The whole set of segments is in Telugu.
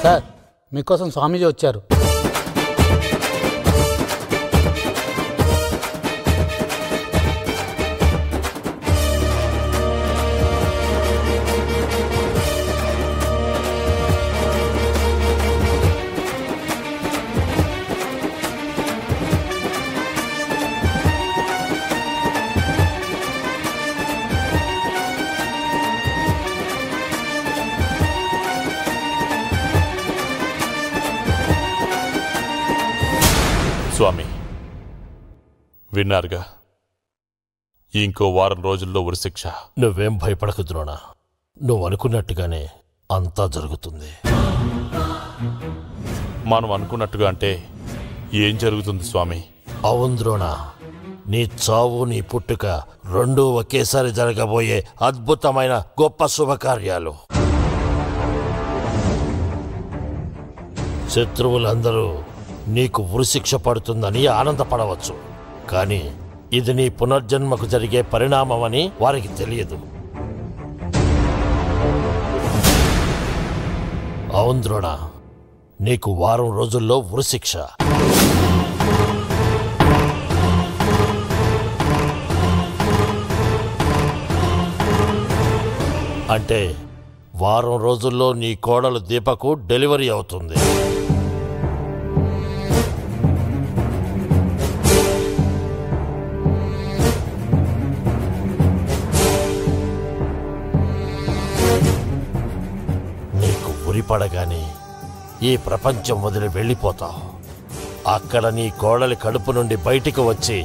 సార్ మీకోసం స్వామీజీ వచ్చారు. స్వామి విన్నారుగా, ఇంకో వారం రోజుల్లో ఉరిశిక్ష. నువ్వేం భయపడకు ద్రోణ, నువ్వు అనుకున్నట్టుగానే అంతా జరుగుతుంది. మనం అనుకున్నట్టుగా అంటే ఏం జరుగుతుంది స్వామి? అవును ద్రోణ, నీ చావు నీ పుట్టుక రెండూ ఒకేసారి జరగబోయే అద్భుతమైన గొప్ప శుభకార్యాలు. శత్రువులందరూ నీకు ఉరిశిక్ష పడుతుందని ఆనందపడవచ్చు, కానీ ఇది నీ పునర్జన్మకు జరిగే పరిణామమని వారికి తెలియదు. అవును ద్రోణ, నీకు వారం రోజుల్లో ఉరిశిక్ష. అంటే వారం రోజుల్లో నీ కోడలు దీపకు డెలివరీ అవుతుంది. పడగానే ఈ ప్రపంచం వదిలి వెళ్ళిపోతావు. అక్కడ నీ కోడలి కడుపు నుండి బయటికి వచ్చి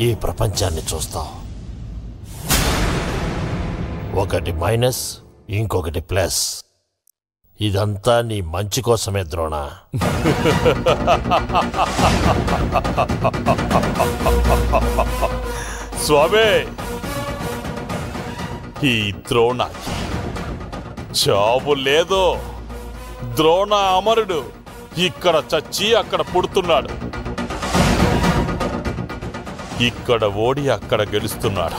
ఈ ప్రపంచాన్ని చూస్తావు. ఒకటి మైనస్, ఇంకొకటి ప్లస్. ఇదంతా నీ మంచి కోసమే ద్రోణ. స్వామి, ఈ ద్రోణకి చావు లేదు. ద్రోణ అమరుడు. ఇక్కడ చచ్చి అక్కడ పుడుతున్నాడు, ఇక్కడ ఓడి అక్కడ గెలుస్తున్నాడు.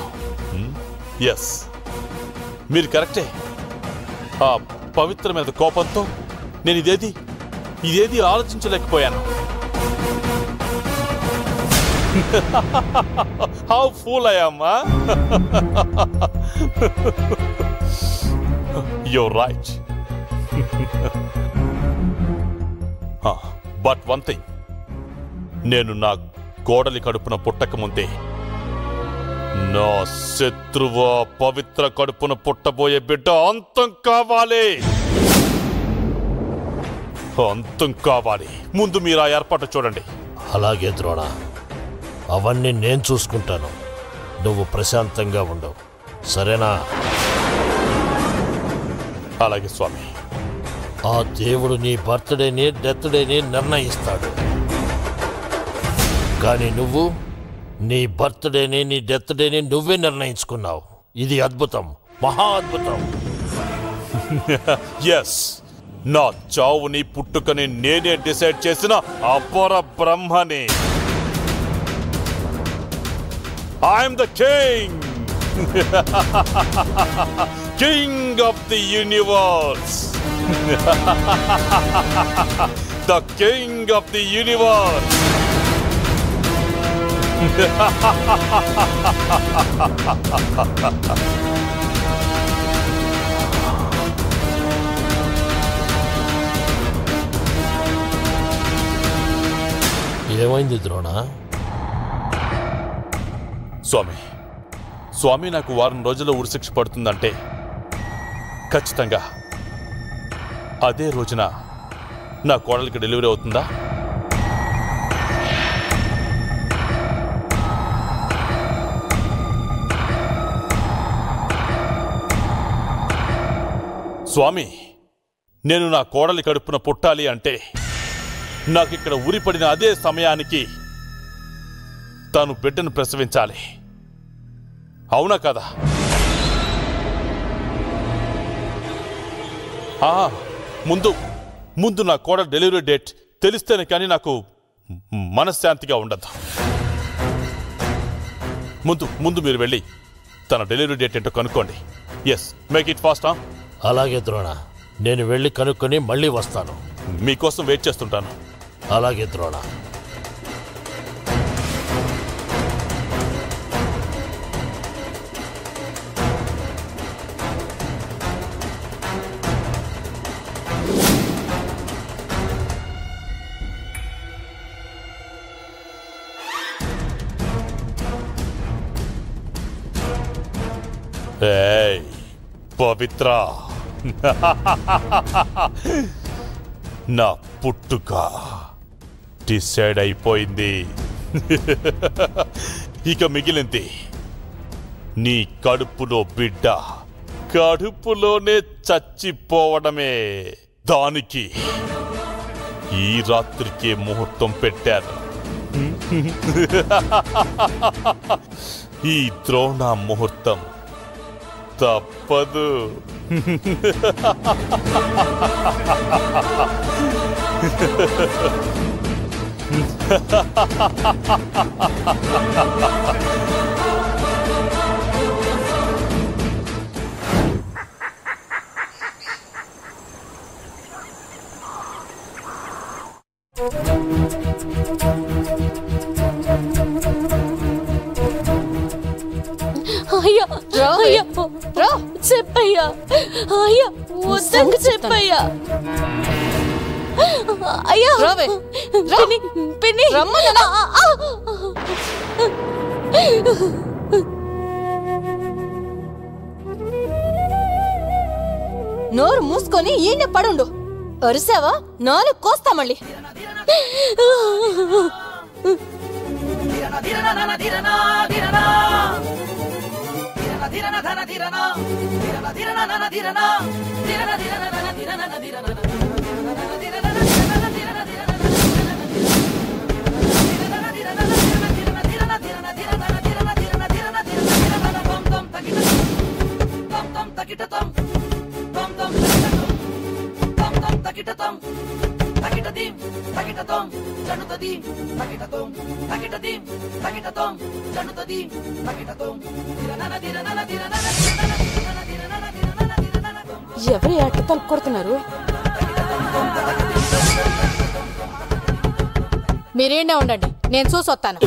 ఎస్, మీరు కరెక్టే. ఆ పవిత్ర మీద కోపంతో నేను ఇదేది ఆలోచించలేకపోయాను. How fool I am. You're right. But one thing, నేను నా కోడలి కడుపున పుట్టకముందే నా శత్రువు పవిత్ర కడుపున పుట్టబోయే బిడ్డ అంతం కావాలి. అంతం కావాలి. ముందు మీరు ఆ ఏర్పాటు చూడండి. అలాగే ద్రోణ, అవన్నీ నేను చూసుకుంటాను. నువ్వు ప్రశాంతంగా ఉండవు, సరేనా? అలాగే స్వామి. ఆ దేవుడు నీ బర్త్డేని డెత్డేని నిర్ణయిస్తాడు, కానీ నువ్వు నీ బర్త్డేని నీ డెత్డేని నువ్వే నిర్ణయించుకున్నావు. ఇది అద్భుతం, మహా అద్భుతం. ఎస్, నా చావుని పుట్టుకని నేనే డిసైడ్ చేసిన అపర బ్రహ్మని. I'm the king. King of the universe. The king of the universe. ఏమైంది ద్రోణ? స్వామి, నాకు వారం రోజుల్లో ఉరిశిక్ష పడుతుందంటే ఖచ్చితంగా అదే రోజున నా కోడలికి డెలివరీ అవుతుందా? స్వామి, నేను నా కోడలి కడుపున పుట్టాలి అంటే నాకిక్కడ ఉరిపడిన అదే సమయానికి తాను బిడ్డను ప్రసవించాలి. అవునా కదా? ముందు నా కోడల డెలివరీ డేట్ తెలిస్తేనే కానీ నాకు మనశ్శాంతిగా ఉండదు. ముందు మీరు వెళ్ళి తన డెలివరీ డేట్ ఏంటో కనుక్కోండి. Yes, make it fast. అలాగే ద్రోణ, నేను వెళ్ళి కనుక్కొని మళ్ళీ వస్తాను. మీకోసం వెయిట్ చేస్తుంటాను. అలాగే ద్రోణ. ఏయ్ పవిత్ర, నా పుట్టుక డిసైడ్ అయిపోయింది. ఇక మిగిలింది నీ కడుపులో బిడ్డ కడుపులోనే చచ్చిపోవడమే. దానికి ఈ రాత్రికే ముహూర్తం పెట్టాను. ఈ ద్రోణ ముహూర్తం తప్పదు. అయ్యా అయ్యా చెప్పయ్యా, అయ్యా వద్దని చెప్పయ్యా. అయ్యా పిన్ని నోరు మూసుకొని ఈయన పడుండు. అరిసావా నాలుగు కోస్తా మళ్ళీ. ఎవరు అట్ట తలుపు కొడుతున్నారు? మీరేండే ఉండండి, నేను చూసొస్తాను.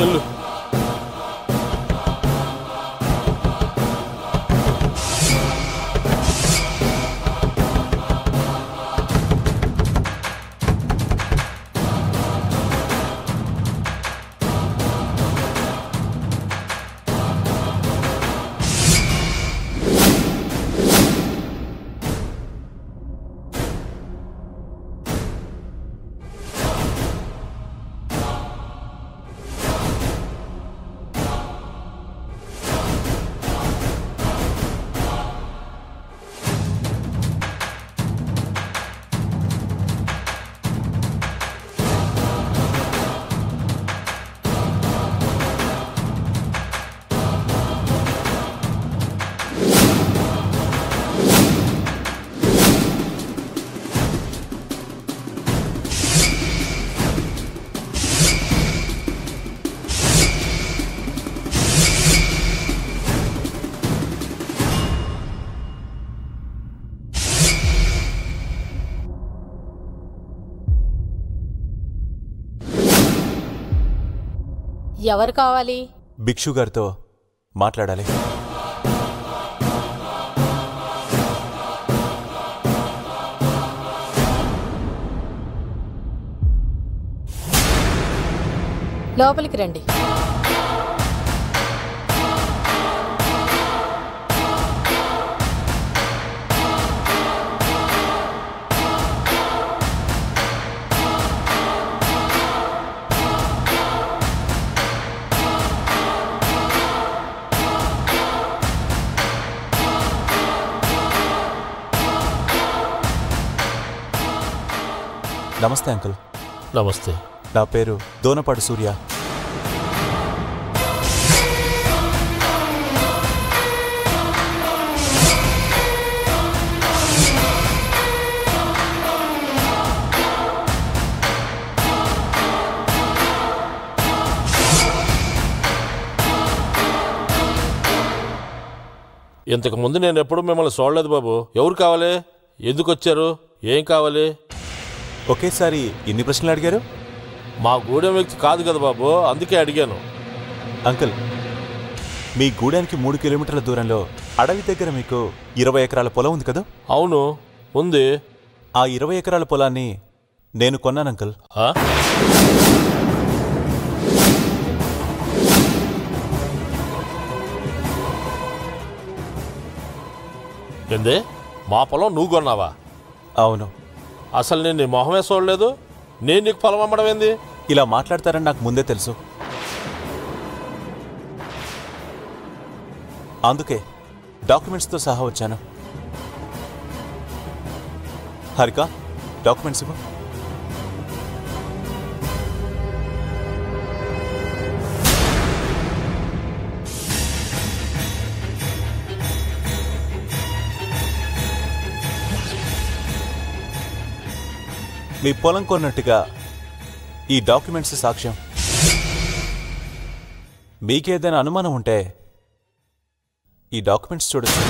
ఎవరు కావాలి? భిక్షు గారితో మాట్లాడాలి. లోపలికి రండి. నమస్తే అంకుల్. నమస్తే. నా పేరు దోనపాడు సూర్య. ఇంతకు ముందు నేను ఎప్పుడు మిమ్మల్ని చూడలేదు బాబు. ఎవరు కావాలి? ఎందుకు వచ్చారు? ఏం కావాలి? ఒకేసారి ఎన్ని ప్రశ్నలు అడిగారు? మా గూడెం వ్యక్తి కాదు కదా బాబు, అందుకే అడిగాను. అంకుల్, మీ గూడానికి 3 కిలోమీటర్ల దూరంలో అడవి దగ్గర మీకు 20 ఎకరాల పొలం ఉంది కదా? అవును, ఉంది. ఆ 20 ఎకరాల పొలాన్ని నేను కొన్నాను అంకుల్. ఏందే, మా పొలం నువ్వు కొన్నావా? అవును. అసలు నేను నీ మొహమే చూడలేదు. నేను నీకు పొలం అమ్మడం ఏంది? ఇలా మాట్లాడతారని నాకు ముందే తెలుసు. అందుకే డాక్యుమెంట్స్తో సహా వచ్చాను. హారిక, డాక్యుమెంట్స్ ఇవ్వు. మీ పొలం కొన్నట్టుగా ఈ డాక్యుమెంట్స్ సాక్ష్యం. మీకేదైనా అనుమానం ఉంటే ఈ డాక్యుమెంట్స్ చూడొచ్చు.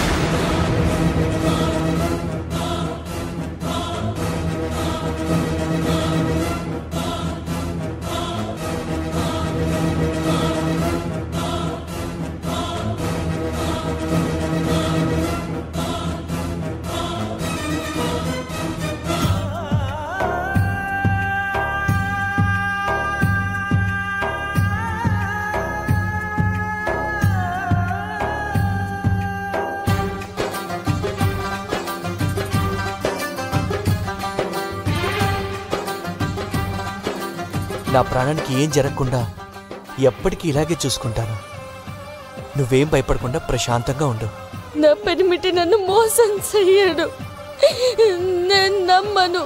నా ప్రాణానికి ఏం జరగకుండా ఎప్పటికీ ఇలాగే చూసుకుంటాను. నువ్వేం భయపడకుండా ప్రశాంతంగా ఉండు. నా పెనిమిటి నన్ను మోసం చెయ్యడు. నేను నమ్మను.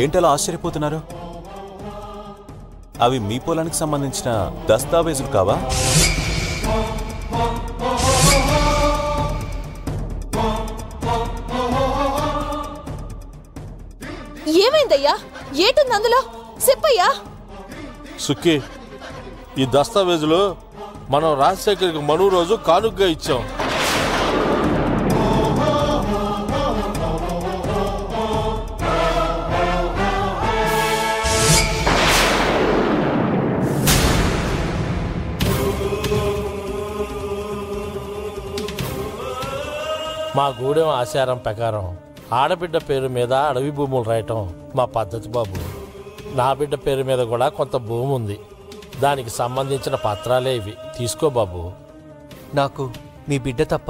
ఏంటలా ఆశ్చర్యపోతున్నారు? అవి మీ పొలానికి సంబంధించిన దస్తావేజులు కావా? ఏమైందయ్యా? ఏటుంది అందులో? చెప్పయ్యా. సుక్కి, ఈ దస్తావేజులు మనం రాజశేఖర్కి మనువు రోజు కానుకగా ఇచ్చాం. మా గూడెం ఆచారం ప్రకారం ఆడబిడ్డ పేరు మీద అడవి భూములు రాయటం మా పద్ధతి బాబు. నా బిడ్డ పేరు మీద కూడా కొంత భూమి ఉంది. దానికి సంబంధించిన పత్రాలే ఇవి. తీసుకో బాబు. నాకు మీ బిడ్డ తప్ప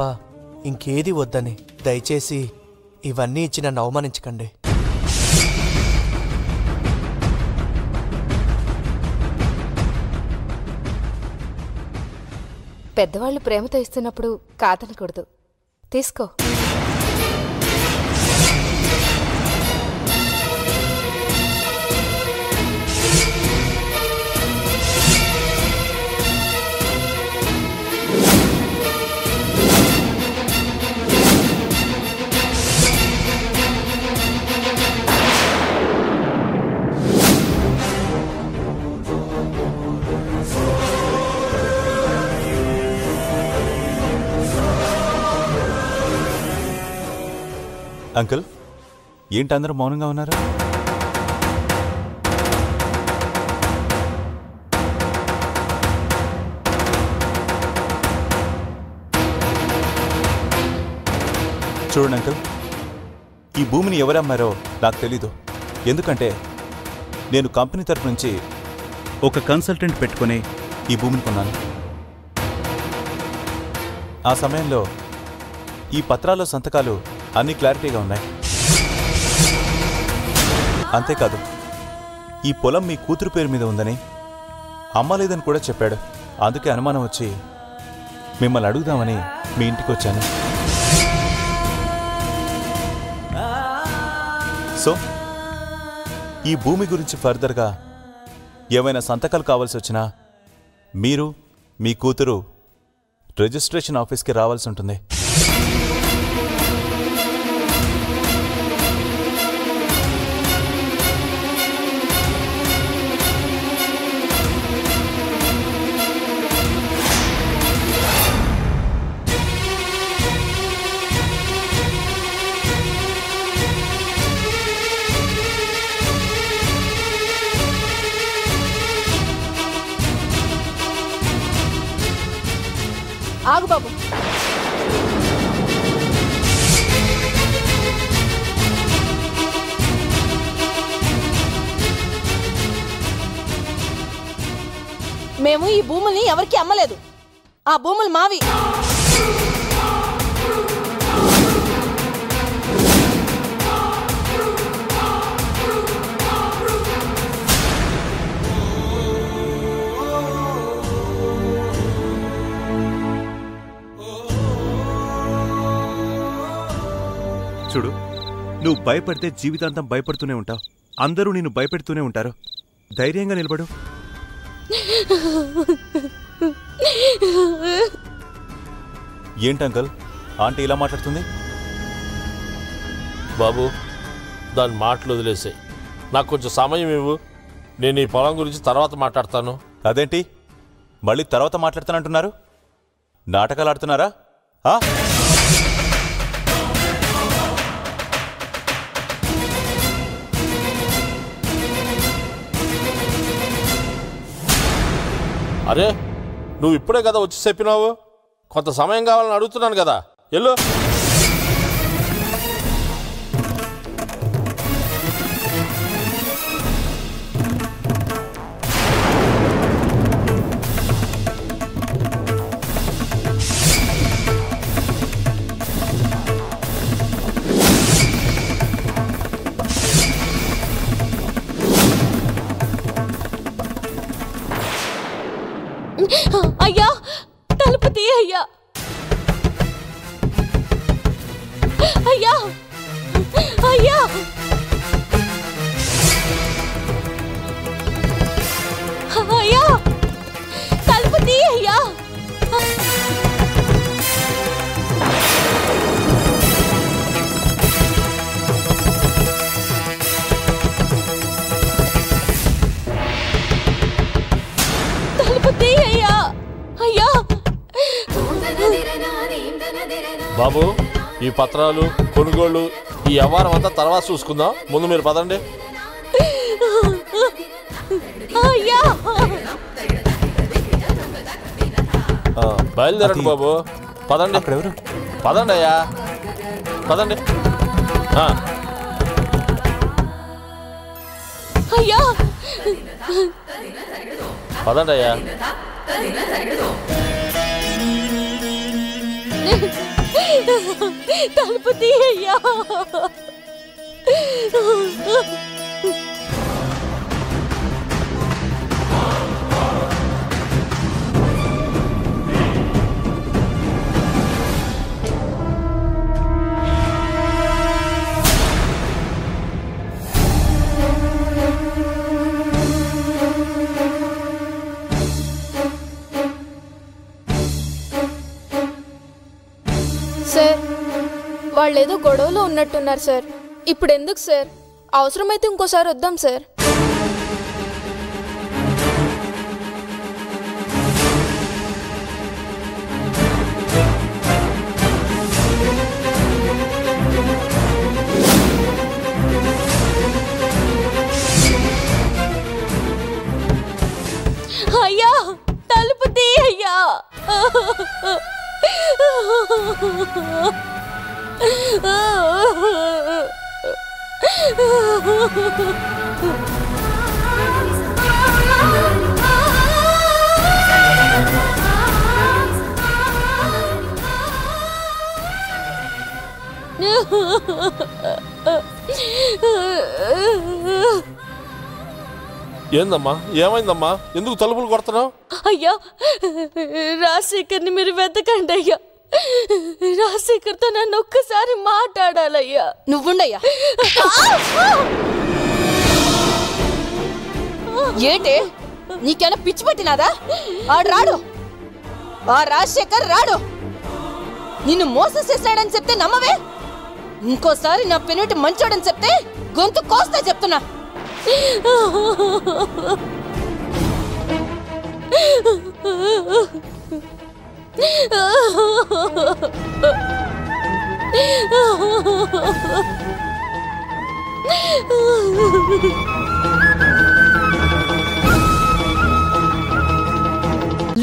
ఇంకేది వద్దని దయచేసి ఇవన్నీ ఇచ్చి నన్ను అవమానించకండి. పెద్దవాళ్ళు ప్రేమతో ఇస్తున్నప్పుడు కాదనకూడదు. తీసుకో. అంకుల్, ఏంటి అందరూ మౌనంగా ఉన్నారు? చూడండి అంకుల్, ఈ భూమిని ఎవరమ్మారో నాకు తెలీదు. ఎందుకంటే నేను కంపెనీ తరఫు నుంచి ఒక కన్సల్టెంట్ పెట్టుకుని ఈ భూమిని కొన్నాను. ఆ సమయంలో ఈ పత్రాల్లో సంతకాలు అన్ని క్లారిటీగా ఉన్నాయి. అంతేకాదు, ఈ పొలం మీ కూతురు పేరు మీద ఉందని, అమ్మలేదని కూడా చెప్పాడు. అందుకే అనుమానం వచ్చి మిమ్మల్ని అడుగుదామని మీ ఇంటికి వచ్చాను. సో ఈ భూమి గురించి ఫర్దర్గా ఏమైనా సంతకాలు కావాల్సి వచ్చినా మీరు మీ కూతురు రిజిస్ట్రేషన్ ఆఫీస్కి రావాల్సి ఉంటుంది. ఆగు బాబు. మేము ఈ భూముల్ని ఎవరికి అమ్మలేదు. ఆ భూములు మావి. చూడు, నువ్వు భయపడితే జీవితాంతం భయపడుతూనే ఉంటావు. అందరూ నిన్ను భయపెడుతూనే ఉంటారు. ధైర్యంగా నిలబడు. ఏంటంకల్ ఆంటీ ఇలా మాట్లాడుతుంది? బాబు, దాని మాటలు వదిలేసాయి. నాకు కొంచెం సమయం ఇవ్వు. నేను ఈ పొలం గురించి తర్వాత మాట్లాడతాను. అదేంటి మళ్ళీ తర్వాత మాట్లాడతానంటున్నారు? నాటకాలు ఆడుతున్నారా? అరే, నువ్వు ఇప్పుడే కదా వచ్చి చెప్పినావు. కొంత సమయం కావాలని అడుగుతున్నాను కదా. ఎల్లు. అయ్యా, తలుపు తీ అయ్యా. అయ్యా, అయ్యా, అయ్యా, తలుపు తీ అయ్యా. బాబు, ఈ పత్రాలు కొనుగోళ్ళు ఈ వ్యవహారం అంతా తర్వాత చూసుకుందాం. ముందు మీరు పదండి. బయలుదేరండి బాబు. పదండి. అక్కడెవరు? పదండి అయ్యా, పదండి. అయ్యా, పదండి అయ్యా. తలుపు తీ అయ్యా. సార్, వాళ్ళేదో గొడవలో ఉన్నట్టున్నారు సార్. ఇప్పుడు ఎందుకు సార్? అవసరమైతే ఇంకోసారి వద్దాం సార్. అయ్యా, తలుపు తీ అయ్యా. ఏందమ్మా, ఏమైందమ్మా? ఎందుకు తలుపులు కొడుతున్నావు? అయ్యా, రాజశేఖర్ని మీరు వెతకండి అయ్యా. రాజశేఖర్తో నన్ను ఒక్కసారి మాట్లాడాలయ్యా. నువ్వుండయ్యా. ఏంటే నీకేనా పిచ్చి పట్టినాదా? ఆడు రాడు, ఆ రాజశేఖర్ రాడు. నిన్ను మోసం చేశాడని చెప్తే నమ్మవే? ఇంకోసారి నా పెనుటి మంచోడని చెప్తే గొంతు కోస్తా చెప్తున్నా.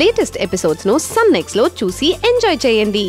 లేటెస్ట్ ఎపిసోడ్స్ ను సన్ నెక్స్ట్ లో చూసి ఎంజాయ్ చేయండి.